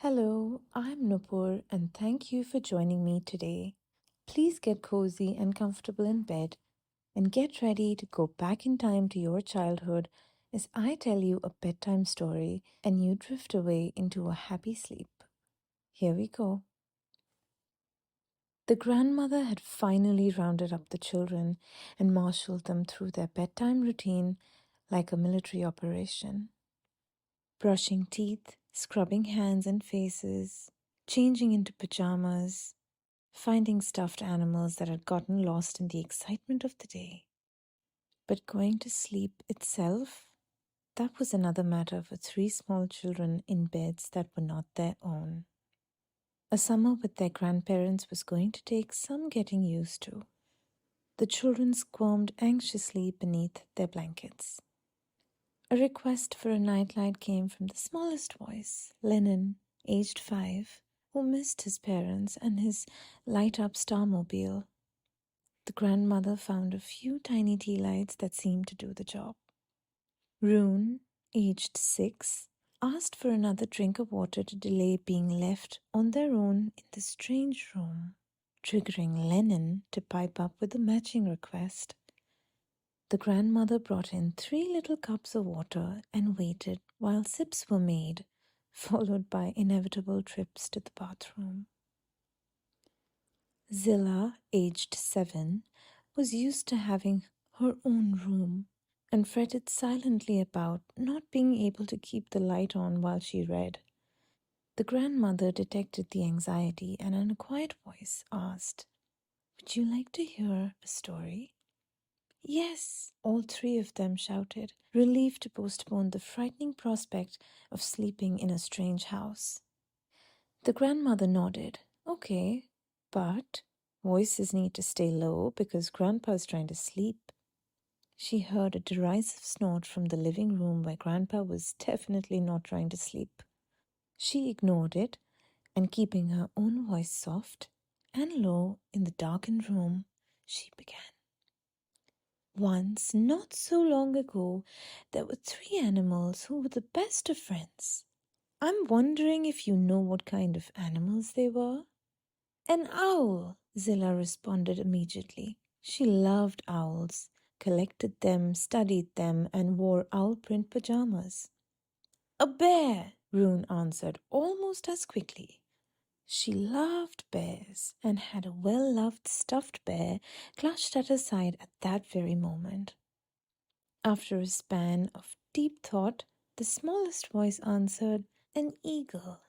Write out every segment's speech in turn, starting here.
Hello, I'm Nupur and thank you for joining me today. Please get cozy and comfortable in bed and get ready to go back in time to your childhood as I tell you a bedtime story and you drift away into a happy sleep. Here we go. The grandmother had finally rounded up the children and marshaled them through their bedtime routine like a military operation. Brushing teeth, scrubbing hands and faces, changing into pajamas, finding stuffed animals that had gotten lost in the excitement of the day. But going to sleep itself, that was another matter for three small children in beds that were not their own. A summer with their grandparents was going to take some getting used to. The children squirmed anxiously beneath their blankets. A request for a nightlight came from the smallest voice, Lennon, aged 5, who missed his parents and his light-up starmobile. The grandmother found a few tiny tea lights that seemed to do the job. Rune, aged 6, asked for another drink of water to delay being left on their own in the strange room, triggering Lennon to pipe up with a matching request. The grandmother brought in 3 little cups of water and waited while sips were made, followed by inevitable trips to the bathroom. Zilla, aged 7, was used to having her own room and fretted silently about not being able to keep the light on while she read. The grandmother detected the anxiety and in a quiet voice asked, "Would you like to hear a story?" "Yes," all 3 of them shouted, relieved to postpone the frightening prospect of sleeping in a strange house. The grandmother nodded. "Okay, but voices need to stay low because Grandpa's trying to sleep." She heard a derisive snort from the living room where Grandpa was definitely not trying to sleep. She ignored it, and keeping her own voice soft and low in the darkened room, she began. Once, not so long ago, there were 3 animals who were the best of friends. I'm wondering if you know what kind of animals they were? An owl, Zilla responded immediately. She loved owls, collected them, studied them, and wore owl print pajamas. A bear, Rune answered almost as quickly. She loved bears and had a well-loved stuffed bear clutched at her side at that very moment. After a span of deep thought, the smallest voice answered, "An eagle."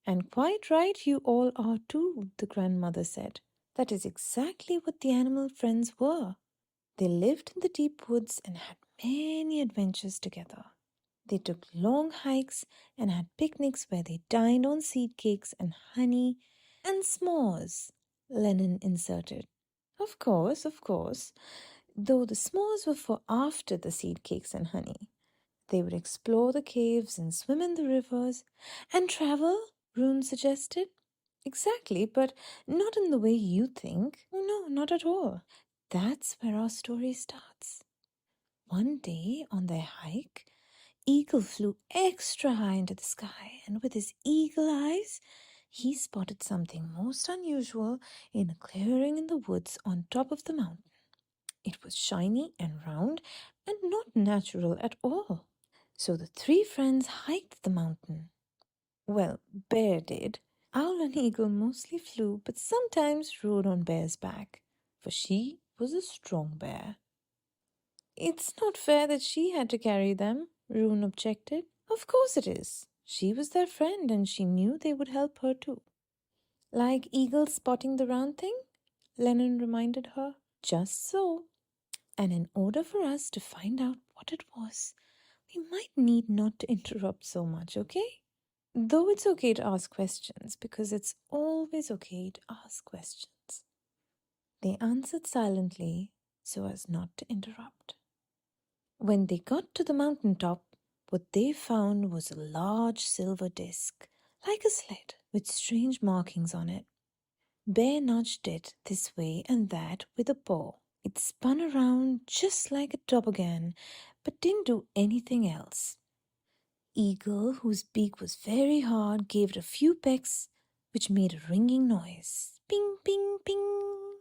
"And quite right you all are too," the grandmother said. "That is exactly what the animal friends were. They lived in the deep woods and had many adventures together. They took long hikes and had picnics where they dined on seed cakes and honey and s'mores," Lennon inserted. Of course, though the s'mores were for after the seed cakes and honey. They would explore the caves and swim in the rivers and travel, Rune suggested. Exactly, but not in the way you think. Oh, no, not at all. That's where our story starts. One day on their hike, Eagle flew extra high into the sky, and with his eagle eyes, he spotted something most unusual in a clearing in the woods on top of the mountain. It was shiny and round and not natural at all. So the 3 friends hiked the mountain. Well, Bear did. Owl and Eagle mostly flew, but sometimes rode on Bear's back, for she was a strong bear. "It's not fair that she had to carry them," Rune objected. "Of course it is. She was their friend and she knew they would help her too." "Like Eagle spotting the round thing?" Lennon reminded her. "Just so. And in order for us to find out what it was, we might need not to interrupt so much, okay? Though it's okay to ask questions, because it's always okay to ask questions." They answered silently so as not to interrupt. When they got to the mountain top, what they found was a large silver disc, like a sled, with strange markings on it. Bear nudged it this way and that with a paw. It spun around just like a toboggan, but didn't do anything else. Eagle, whose beak was very hard, gave it a few pecks, which made a ringing noise. Ping, ping, ping.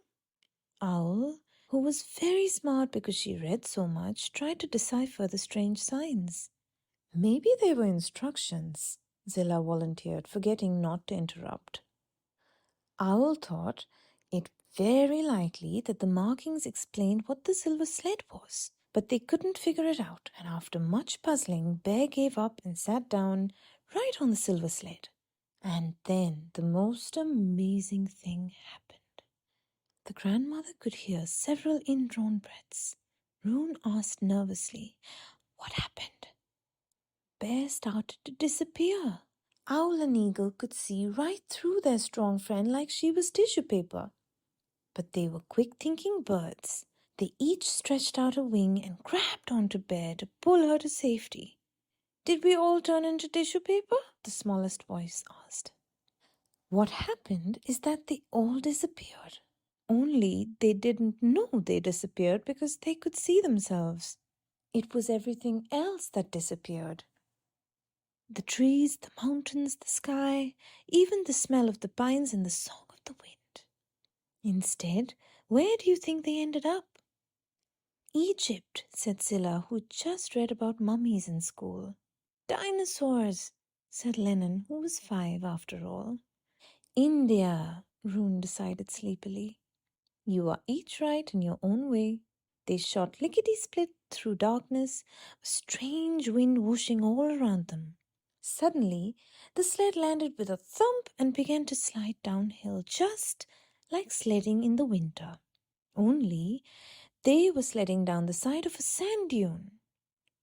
Owl, who was very smart because she read so much, tried to decipher the strange signs. Maybe they were instructions, Zilla volunteered, forgetting not to interrupt. Owl thought it very likely that the markings explained what the silver sled was, but they couldn't figure it out, and after much puzzling, Bear gave up and sat down right on the silver sled. And then the most amazing thing happened. The grandmother could hear several indrawn breaths. Rune asked nervously, "What happened?" Bear started to disappear. Owl and Eagle could see right through their strong friend like she was tissue paper. But they were quick-thinking birds. They each stretched out a wing and grabbed onto Bear to pull her to safety. "Did we all turn into tissue paper?" the smallest voice asked. What happened is that they all disappeared. Only they didn't know they disappeared because they could see themselves. It was everything else that disappeared. The trees, the mountains, the sky, even the smell of the pines and the song of the wind. Instead, where do you think they ended up? Egypt, said Zilla, who just read about mummies in school. Dinosaurs, said Lennon, who was 5 after all. India, Rune decided sleepily. You are each right in your own way. They shot lickety-split through darkness, a strange wind whooshing all around them. Suddenly, the sled landed with a thump and began to slide downhill, just like sledding in the winter. Only they were sledding down the side of a sand dune.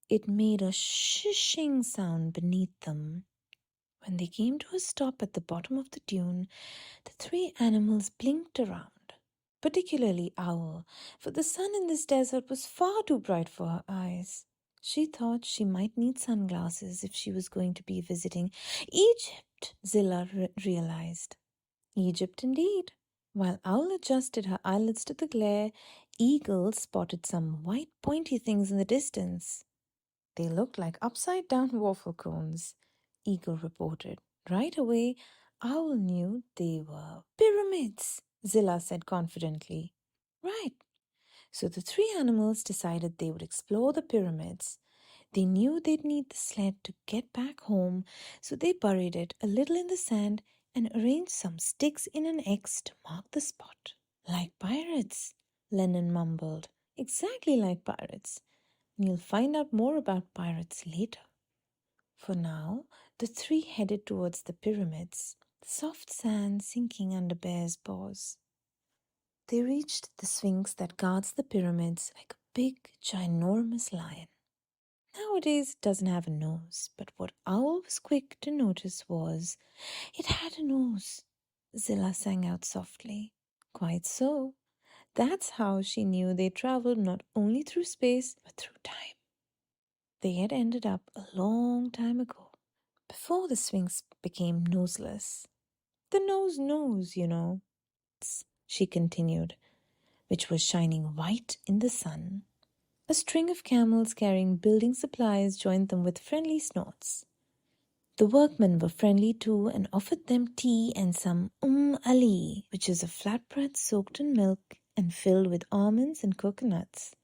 It made a shishing sound beneath them. When they came to a stop at the bottom of the dune, the 3 animals blinked around. Particularly Owl, for the sun in this desert was far too bright for her eyes. She thought she might need sunglasses if she was going to be visiting Egypt, Zilla realized. Egypt indeed. While Owl adjusted her eyelids to the glare, Eagle spotted some white pointy things in the distance. They looked like upside-down waffle cones, Eagle reported. Right away, Owl knew they were pyramids, Zilla said confidently. Right. So the 3 animals decided they would explore the pyramids. They knew they'd need the sled to get back home, so they buried it a little in the sand and arranged some sticks in an X to mark the spot. Like pirates, Lennon mumbled. Exactly like pirates. And you'll find out more about pirates later. For now, the 3 headed towards the pyramids, the soft sand sinking under Bear's paws. They reached the sphinx that guards the pyramids like a big, ginormous lion. Nowadays it doesn't have a nose, but what Owl was quick to notice was it had a nose. Zilla sang out softly. Quite so. That's how she knew they traveled not only through space, but through time. They had ended up a long time ago, before the Sphinx became noseless. The nose knows, you know, she continued, which was shining white in the sun. A string of camels carrying building supplies joined them with friendly snorts. The workmen were friendly too and offered them tea and some Ali, which is a flatbread soaked in milk and filled with almonds and coconuts.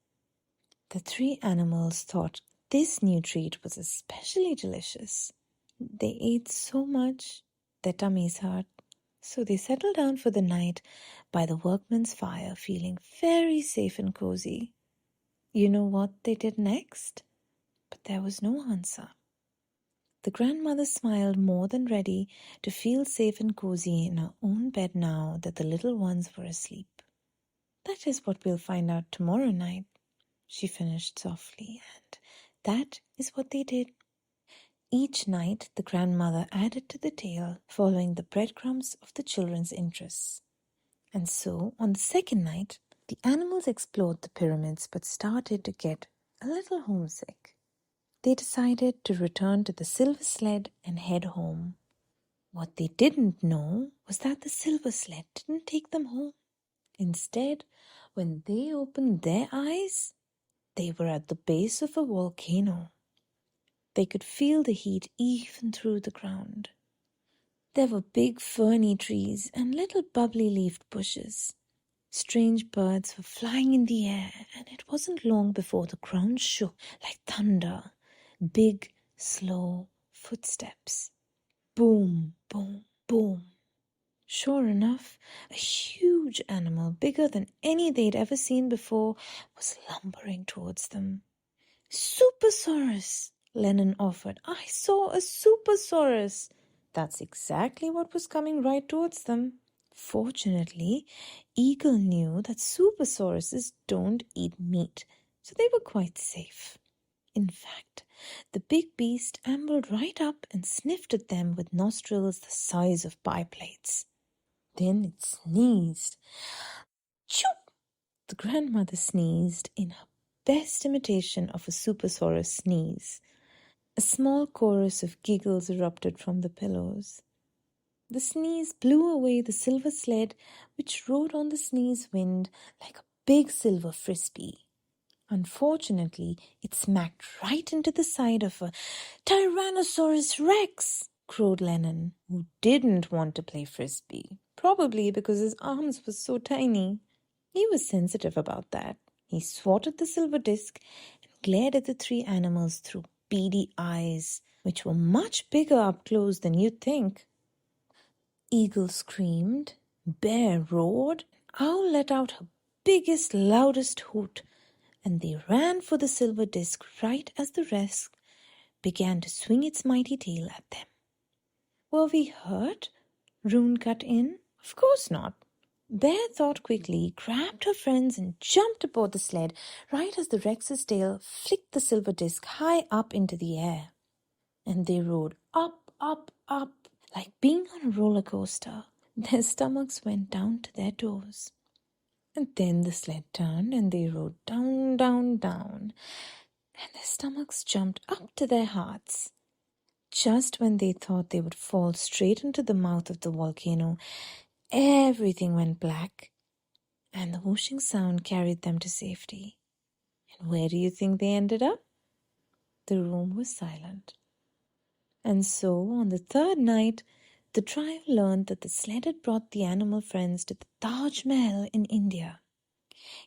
The 3 animals thought this new treat was especially delicious. They ate so much, their tummies hurt, so they settled down for the night by the workmen's fire, feeling very safe and cozy. You know what they did next? But there was no answer. The grandmother smiled, more than ready to feel safe and cozy in her own bed now that the little ones were asleep. That is what we'll find out tomorrow night, she finished softly, and that is what they did. Each night the grandmother added to the tale, following the breadcrumbs of the children's interests. And so, on the second night, the animals explored the pyramids but started to get a little homesick. They decided to return to the silver sled and head home. What they didn't know was that the silver sled didn't take them home. Instead, when they opened their eyes, they were at the base of a volcano. They could feel the heat even through the ground. There were big ferny trees and little bubbly-leaved bushes. Strange birds were flying in the air, and it wasn't long before the ground shook like thunder. Big, slow footsteps. Boom, boom, boom. Sure enough, a huge animal, bigger than any they'd ever seen before, was lumbering towards them. Supersaurus, Lennon offered. I saw a supersaurus. That's exactly what was coming right towards them. Fortunately, Eagle knew that supersauruses don't eat meat, so they were quite safe. In fact, the big beast ambled right up and sniffed at them with nostrils the size of pie plates. Then it sneezed. Choop! The grandmother sneezed in her best imitation of a supersaurus sneeze. A small chorus of giggles erupted from the pillows. The sneeze blew away the silver sled, which rode on the sneeze wind like a big silver frisbee. Unfortunately, it smacked right into the side of a Tyrannosaurus Rex, crowed Lennon, who didn't want to play frisbee, probably because his arms were so tiny. He was sensitive about that. He swatted the silver disc and glared at the three animals through beady eyes, which were much bigger up close than you'd think. Eagle screamed, Bear roared, Owl let out her biggest, loudest hoot, and they ran for the silver disc right as the rest began to swing its mighty tail at them. Were we hurt? Rune cut in. Of course not. Bear thought quickly, grabbed her friends and jumped aboard the sled right as the Rex's tail flicked the silver disc high up into the air. And they rode up, up, up, like being on a roller coaster. Their stomachs went down to their toes. And then the sled turned and they rode down, down, down, and their stomachs jumped up to their hearts. Just when they thought they would fall straight into the mouth of the volcano, everything went black, and the whooshing sound carried them to safety. And where do you think they ended up? The room was silent. And so, on the third night, the trio learned that the sled had brought the animal friends to the Taj Mahal in India.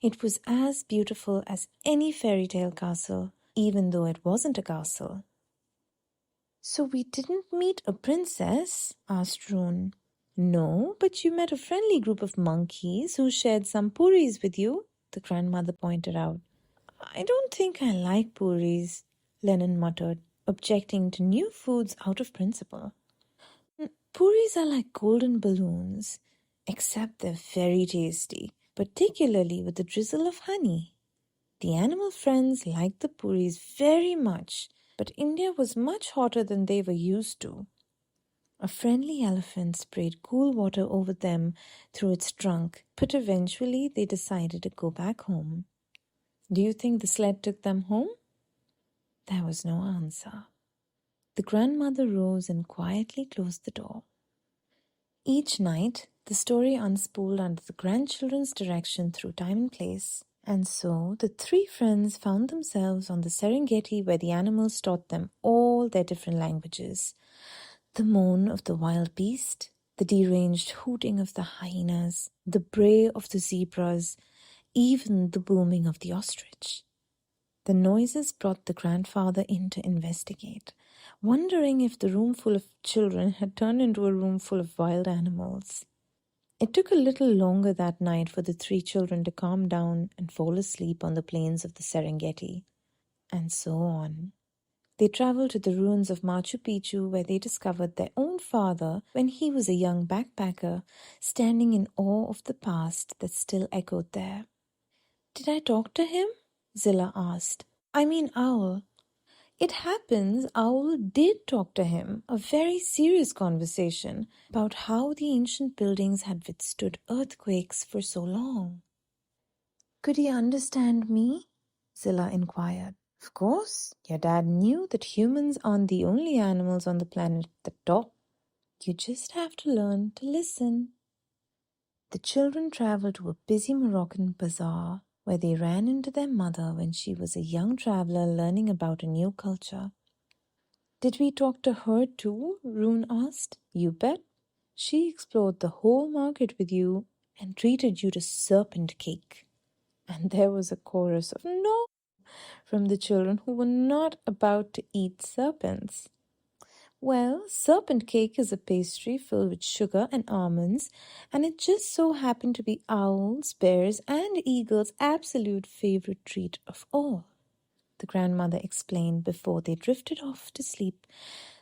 It was as beautiful as any fairy tale castle, even though it wasn't a castle. So we didn't meet a princess? Asked Rune. No, but you met a friendly group of monkeys who shared some puris with you, the grandmother pointed out. I don't think I like puris, Lennon muttered, objecting to new foods out of principle. Puris are like golden balloons, except they're very tasty, particularly with a drizzle of honey. The animal friends liked the puris very much, but India was much hotter than they were used to. A friendly elephant sprayed cool water over them through its trunk, but eventually they decided to go back home. Do you think the sled took them home? There was no answer. The grandmother rose and quietly closed the door. Each night, the story unspooled under the grandchildren's direction through time and place, and so the three friends found themselves on the Serengeti where the animals taught them all their different languages. The moan of the wild beast, the deranged hooting of the hyenas, the bray of the zebras, even the booming of the ostrich. The noises brought the grandfather in to investigate, wondering if the room full of children had turned into a room full of wild animals. It took a little longer that night for the three children to calm down and fall asleep on the plains of the Serengeti. And so on. They traveled to the ruins of Machu Picchu where they discovered their own father when he was a young backpacker, standing in awe of the past that still echoed there. Did I talk to him? Zilla asked. I mean Owl. It happens Owl did talk to him, a very serious conversation about how the ancient buildings had withstood earthquakes for so long. Could he understand me? Zilla inquired. Of course, your dad knew that humans aren't the only animals on the planet that talk. You just have to learn to listen. The children traveled to a busy Moroccan bazaar where they ran into their mother when she was a young traveler learning about a new culture. Did we talk to her too? Rune asked. You bet. She explored the whole market with you and treated you to serpent cake. And there was a chorus of no from the children who were not about to eat serpents. Well, serpent cake is a pastry filled with sugar and almonds, and it just so happened to be Owl's, Bear's, and Eagle's absolute favorite treat of all, the grandmother explained before they drifted off to sleep,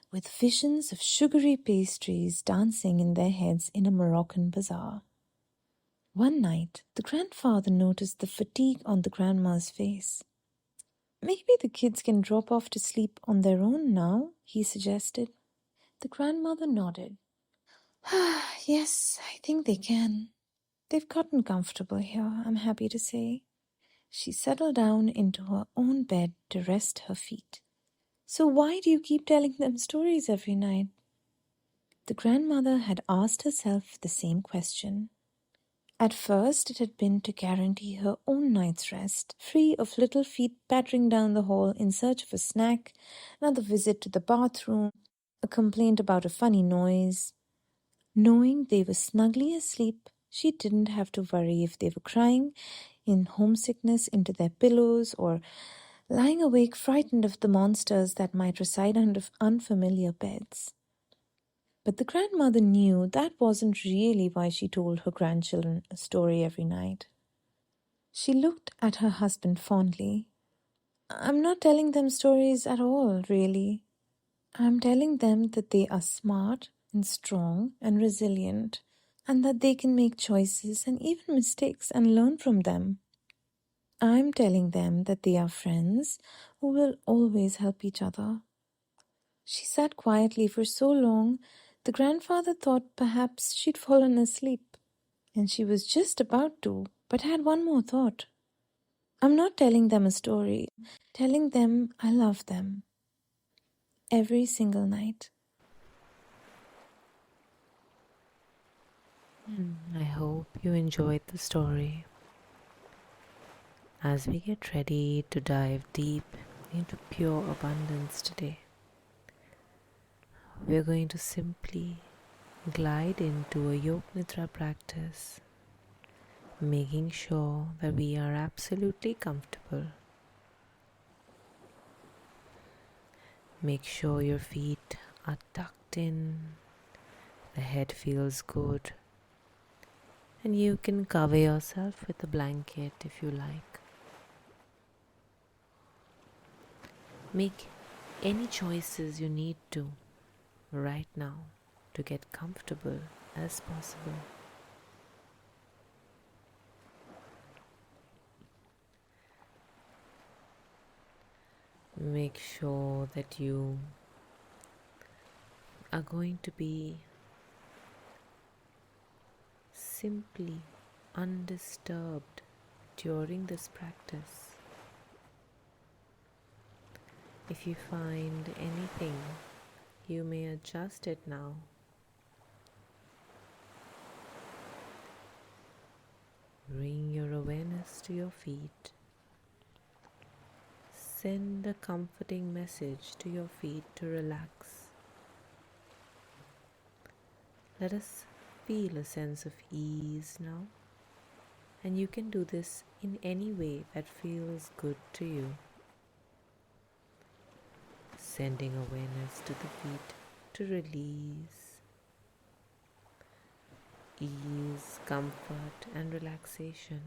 with visions of sugary pastries dancing in their heads in a Moroccan bazaar. One night, the grandfather noticed the fatigue on the grandma's face. Maybe the kids can drop off to sleep on their own now, he suggested. The grandmother nodded. Yes, I think they can. They've gotten comfortable here, I'm happy to say. She settled down into her own bed to rest her feet. So why do you keep telling them stories every night? The grandmother had asked herself the same question. At first it had been to guarantee her own night's rest, free of little feet pattering down the hall in search of a snack, another visit to the bathroom, a complaint about a funny noise. Knowing they were snugly asleep, she didn't have to worry if they were crying in homesickness into their pillows or lying awake frightened of the monsters that might reside under unfamiliar beds. But the grandmother knew that wasn't really why she told her grandchildren a story every night. She looked at her husband fondly. I'm not telling them stories at all, really. I'm telling them that they are smart and strong and resilient, and that they can make choices and even mistakes and learn from them. I'm telling them that they are friends who will always help each other. She sat quietly for so long, the grandfather thought perhaps she'd fallen asleep. And she was just about to, but had one more thought. I'm not telling them a story, telling them I love them. Every single night. I hope you enjoyed the story. As we get ready to dive deep into pure abundance today, we're going to simply glide into a Yoga Nidra practice, making sure that we are absolutely comfortable. Make sure your feet are tucked in, the head feels good, and you can cover yourself with a blanket if you like. Make any choices you need to right now to get comfortable as possible. Make sure that you are going to be simply undisturbed during this practice. If you find anything, you may adjust it now. Bring your awareness to your feet. Send a comforting message to your feet to relax. Let us feel a sense of ease now, and you can do this in any way that feels good to you. Sending awareness to the feet to release, ease, comfort, and relaxation.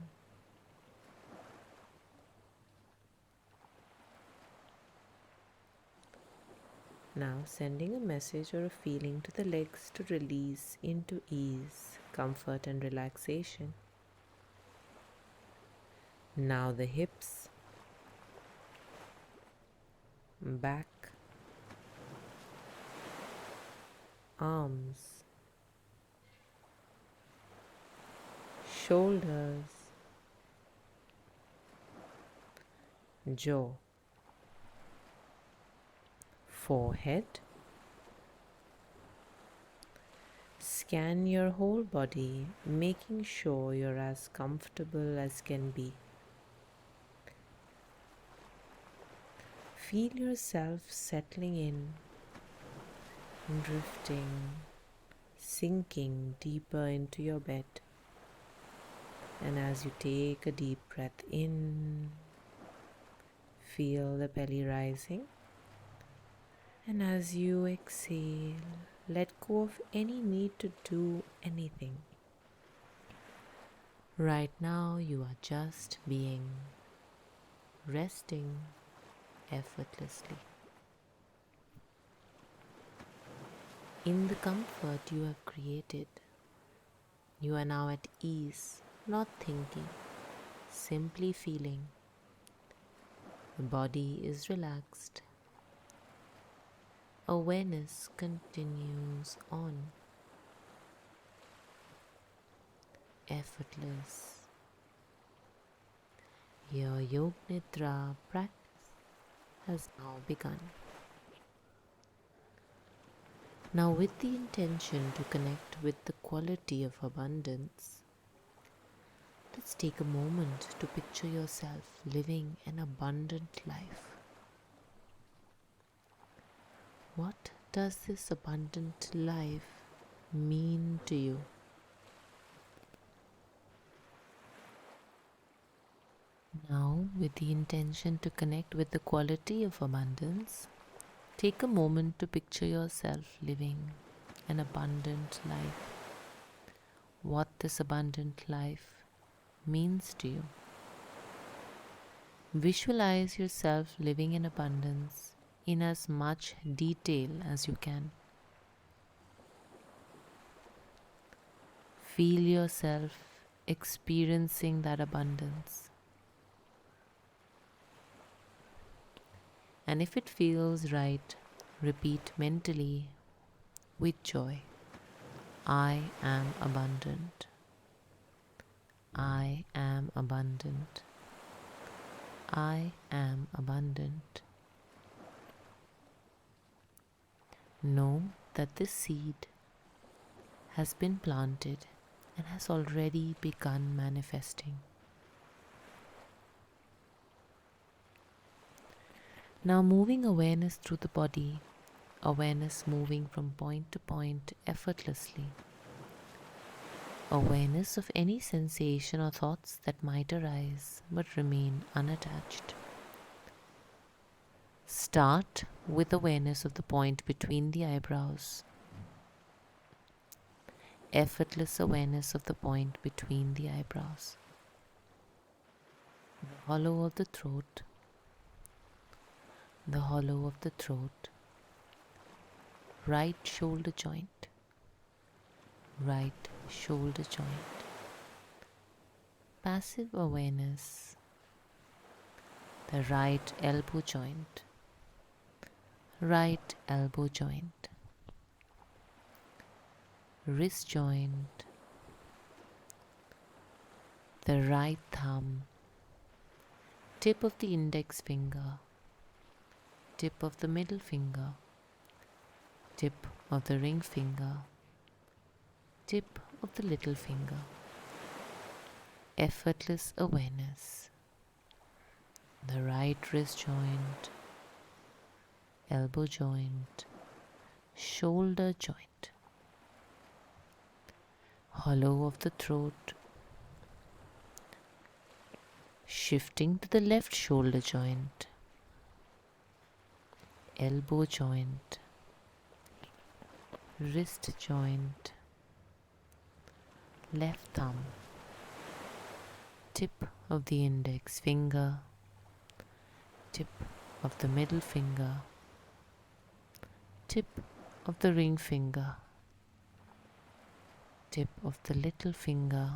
Now sending a message or a feeling to the legs to release into ease, comfort, and relaxation. Now the hips, back, arms, shoulders, jaw, forehead. Scan your whole body, making sure you're as comfortable as can be. Feel yourself settling in drifting, sinking deeper into your bed. And as you take a deep breath in, feel the belly rising. And as you exhale, let go of any need to do anything. Right now, you are just being, resting effortlessly. In the comfort you have created, you are now at ease, not thinking, simply feeling. The body is relaxed. Awareness continues on, effortless. Your Yoga Nidra practice has now begun. Now, with the intention to connect with the quality of abundance, let's take a moment to picture yourself living an abundant life. What does this abundant life mean to you? Now, with the intention to connect with the quality of abundance, take a moment to picture yourself living an abundant life. What this abundant life means to you. Visualize yourself living in abundance in as much detail as you can. Feel yourself experiencing that abundance. And if it feels right, repeat mentally with joy, I am abundant. I am abundant. I am abundant. Know that this seed has been planted and has already begun manifesting. Now moving awareness through the body, awareness moving from point to point effortlessly. Awareness of any sensation or thoughts that might arise but remain unattached. Start with awareness of the point between the eyebrows. Effortless awareness of the point between the eyebrows. The hollow of the throat. The hollow of the throat. Right shoulder joint. Right shoulder joint. Passive awareness. The right elbow joint. Right elbow joint. Wrist joint. The right thumb. Tip of the index finger. Tip of the middle finger. Tip of the ring finger. Tip of the little finger. Effortless awareness. The right wrist joint, elbow joint, shoulder joint, hollow of the throat, shifting to the left shoulder joint, elbow joint, wrist joint, left thumb, tip of the index finger, tip of the middle finger, tip of the ring finger, tip of the little finger,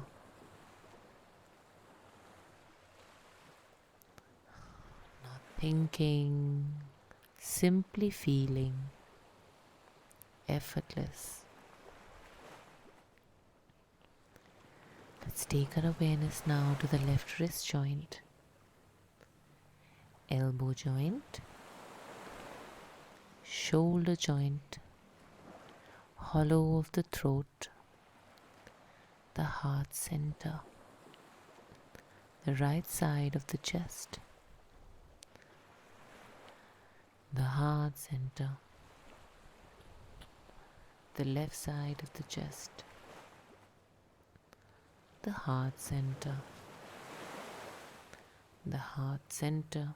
not thinking, simply feeling, effortless. Let's take our awareness now to the left wrist joint, elbow joint, shoulder joint, hollow of the throat, the heart center, the right side of the chest, the heart center, the left side of the chest, the heart center, the heart center,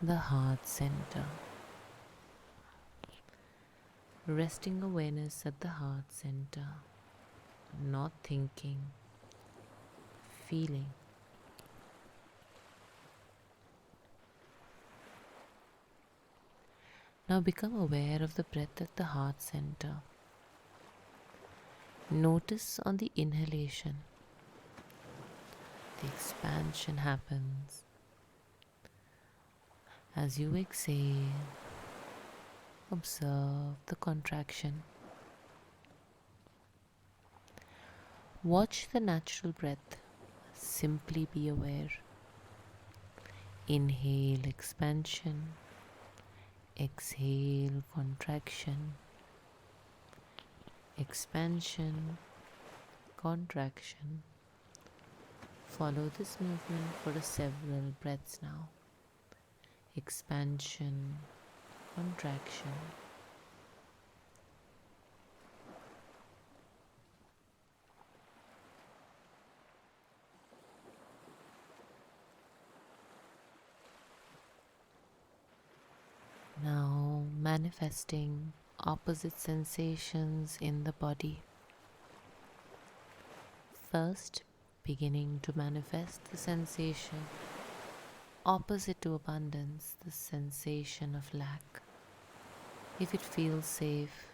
the heart center. Resting awareness at the heart center, not thinking, feeling. Now become aware of the breath at the heart center. Notice on the inhalation, the expansion happens. As you exhale, observe the contraction. Watch the natural breath. Simply be aware. Inhale, expansion. Exhale, contraction. Expansion, contraction. Follow this movement for several breaths now. Expansion, contraction. Now manifesting opposite sensations in the body. First, beginning to manifest the sensation opposite to abundance, the sensation of lack. If it feels safe,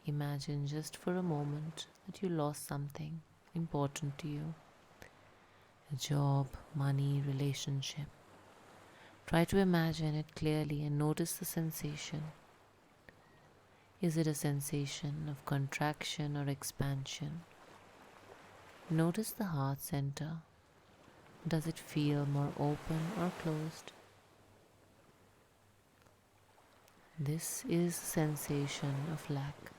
imagine just for a moment that you lost something important to you. A job, money, relationship. Try to imagine it clearly and notice the sensation. Is it a sensation of contraction or expansion? Notice the heart center. Does it feel more open or closed? This is a sensation of lack.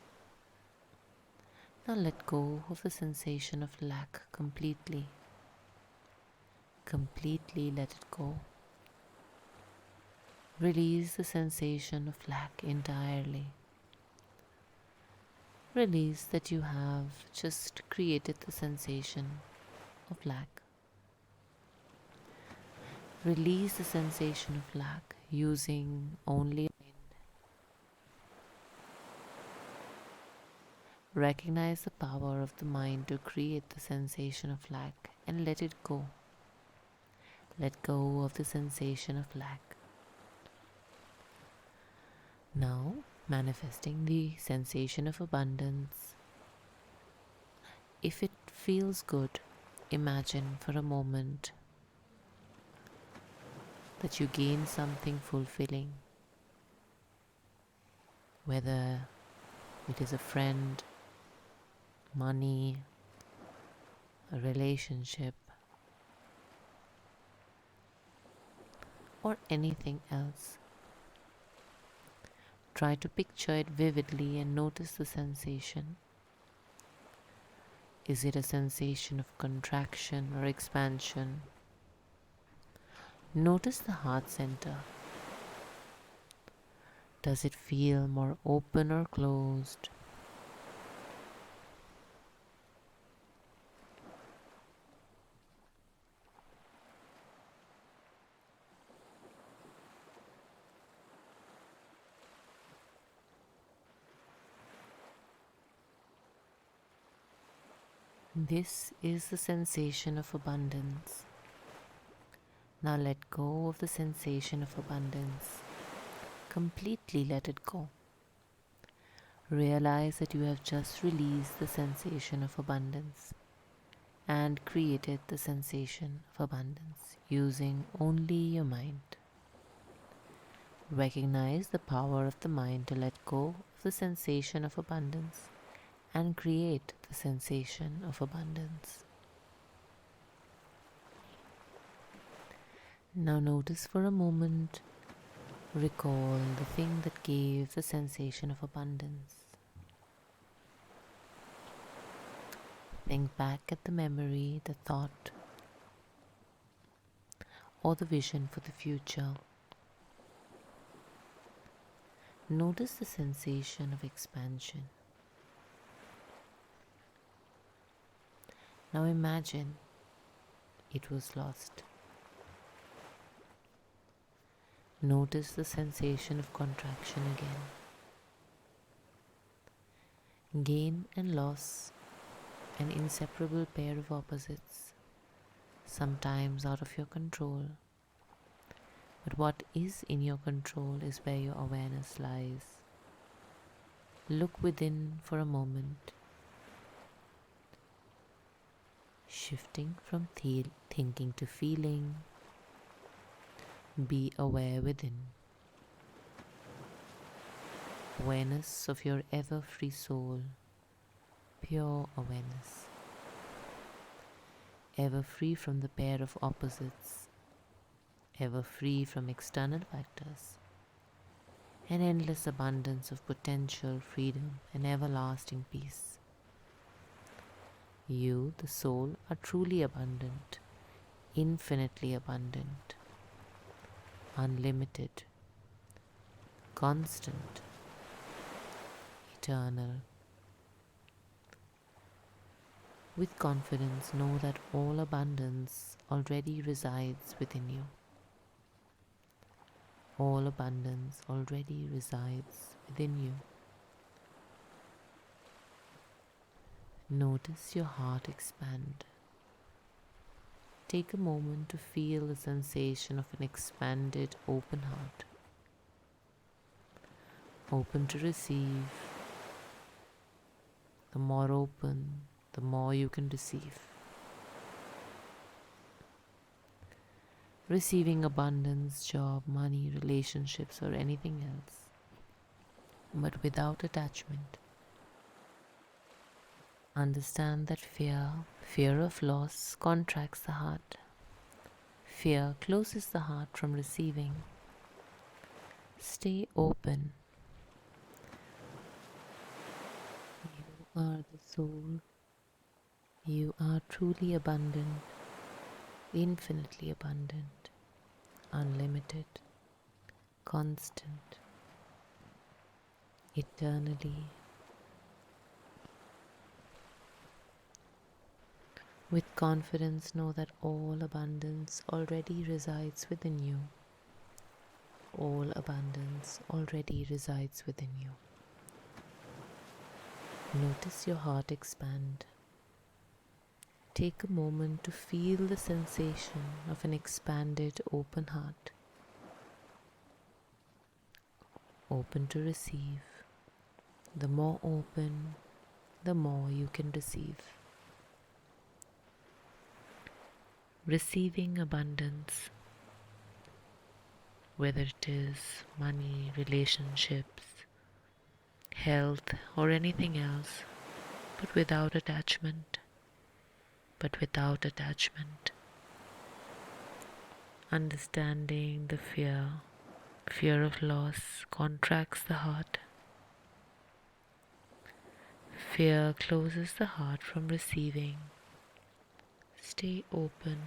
Now let go of the sensation of lack completely. Completely let it go. Release the sensation of lack entirely. Release that you have just created the sensation of lack. Release the sensation of lack using only mind. Recognize the power of the mind to create the sensation of lack and let it go. Let go of the sensation of lack. Now, manifesting the sensation of abundance. If it feels good, imagine for a moment that you gain something fulfilling, whether it is a friend, money, a relationship, or anything else. Try to picture it vividly and notice the sensation. Is it a sensation of contraction or expansion? Notice the heart center. Does it feel more open or closed? This is the sensation of abundance. Now let go of the sensation of abundance. Completely let it go. Realize that you have just released the sensation of abundance and created the sensation of abundance using only your mind. Recognize the power of the mind to let go of the sensation of abundance and create the sensation of abundance. Now notice for a moment, recall the thing that gave the sensation of abundance. Think back at the memory, the thought, or the vision for the future. Notice the sensation of expansion. Now imagine it was lost. Notice the sensation of contraction again. Gain and loss, an inseparable pair of opposites, sometimes out of your control. But what is in your control is where your awareness lies. Look within for a moment, shifting from thinking to feeling. Be aware within. Awareness of your ever-free soul, pure awareness. Ever free from the pair of opposites, ever free from external factors. An endless abundance of potential, freedom, and everlasting peace. You, the soul, are truly abundant, infinitely abundant, unlimited, constant, eternal. With confidence, know that all abundance already resides within you. All abundance already resides within you. Notice your heart expand. Take a moment to feel the sensation of an expanded, open heart. Open to receive. The more open, the more you can receive. Receiving abundance, job, money, relationships, or anything else, but without attachment. Understand that fear of loss contracts the heart. Fear closes the heart from receiving. Stay open. You are the soul. You are truly abundant, infinitely abundant, unlimited, constant, eternally. With confidence, know that all abundance already resides within you. All abundance already resides within you. Notice your heart expand. Take a moment to feel the sensation of an expanded, open heart. Open to receive. The more open, the more you can receive. Receiving abundance, whether it is money, relationships, health, or anything else, but without attachment. Understanding the fear of loss contracts the heart. Fear closes the heart from receiving. Stay open.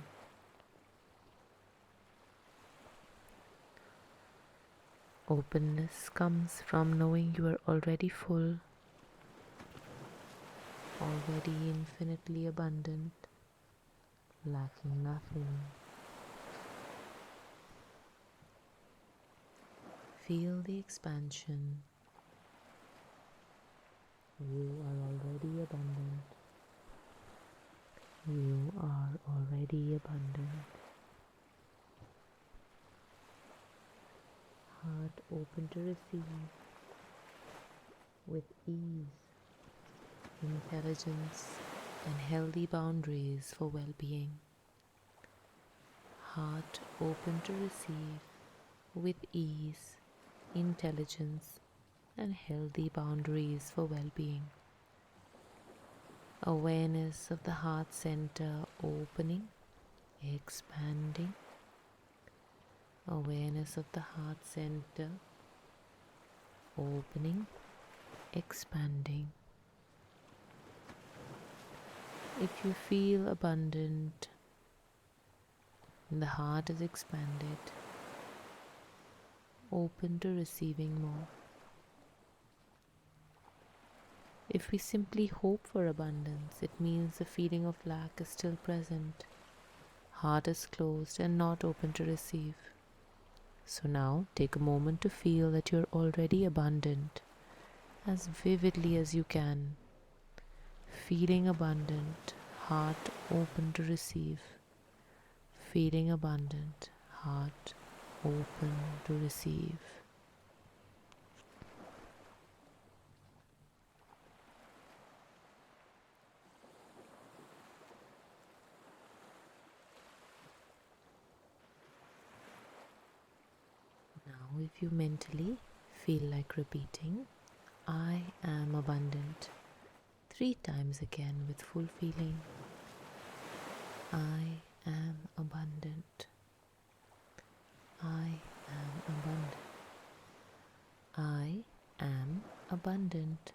Openness comes from knowing you are already full, already infinitely abundant, lacking nothing. Feel the expansion. You are already abundant. You are already abundant. Heart open to receive with ease, intelligence, and healthy boundaries for well-being. Heart open to receive with ease, intelligence, and healthy boundaries for well-being. Awareness of the heart center opening, expanding. Awareness of the heart center opening, expanding. If you feel abundant and the heart is expanded, open to receiving more. If we simply hope for abundance, it means the feeling of lack is still present. Heart is closed and not open to receive. So now take a moment to feel that you're already abundant as vividly as you can. Feeling abundant, heart open to receive. Feeling abundant, heart open to receive. Now, if you mentally feel like repeating, I am abundant, 3 times again with full feeling. I am abundant. I am abundant. I am abundant.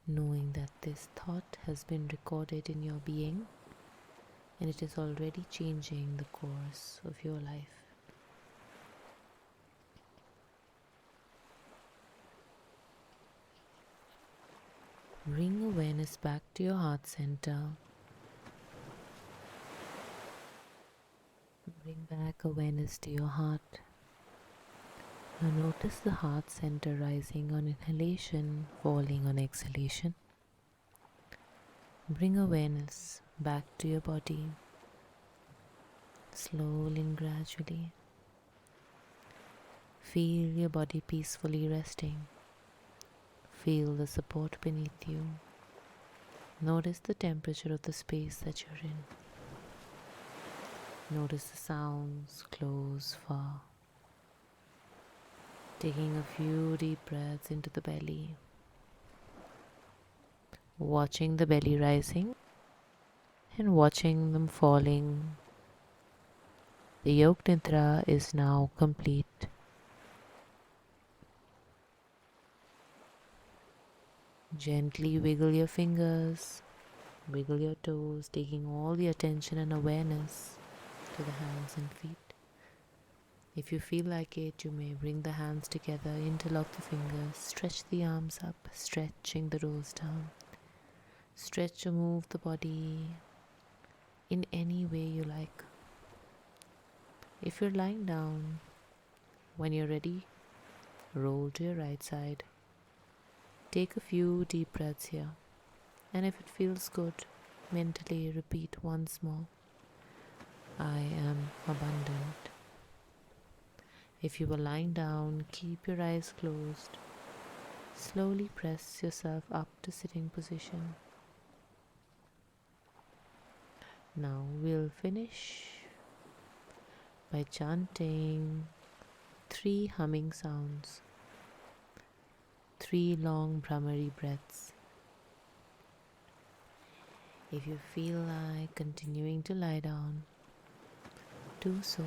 Knowing that this thought has been recorded in your being and it is already changing the course of your life. Bring awareness back to your heart center. Bring back awareness to your heart. Now notice the heart center rising on inhalation, falling on exhalation. Bring awareness back to your body, slowly and gradually. Feel your body peacefully resting. Feel the support beneath you. Notice the temperature of the space that you're in. Notice the sounds close, far. Taking a few deep breaths into the belly. Watching the belly rising and watching them falling. The Yoga Nidra is now complete. Gently wiggle your fingers, wiggle your toes, taking all the attention and awareness to the hands and feet. If you feel like it, you may bring the hands together, interlock the fingers, stretch the arms up, stretching the toes down. Stretch or move the body in any way you like. If you're lying down, when you're ready, roll to your right side. Take a few deep breaths here, and if it feels good, mentally repeat once more, I am abundant. If you are lying down, keep your eyes closed. Slowly press yourself up to sitting position. Now we'll finish by chanting 3 humming sounds, 3 long Brahmari breaths. If you feel like continuing to lie down, do so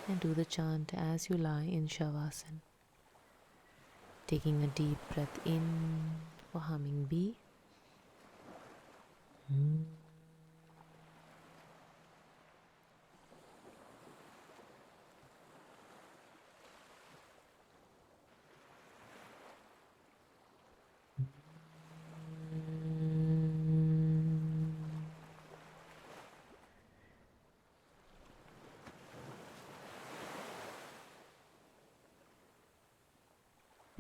and do the chant as you lie in Shavasana. Taking a deep breath in for humming B.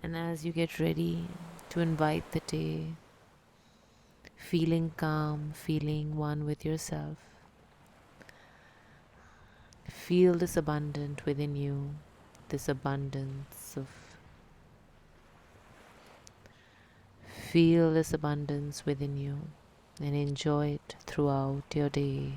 And as you get ready to invite the day, feeling calm, feeling one with yourself, feel this abundance within you, this abundance of feel this abundance within you and enjoy it throughout your day.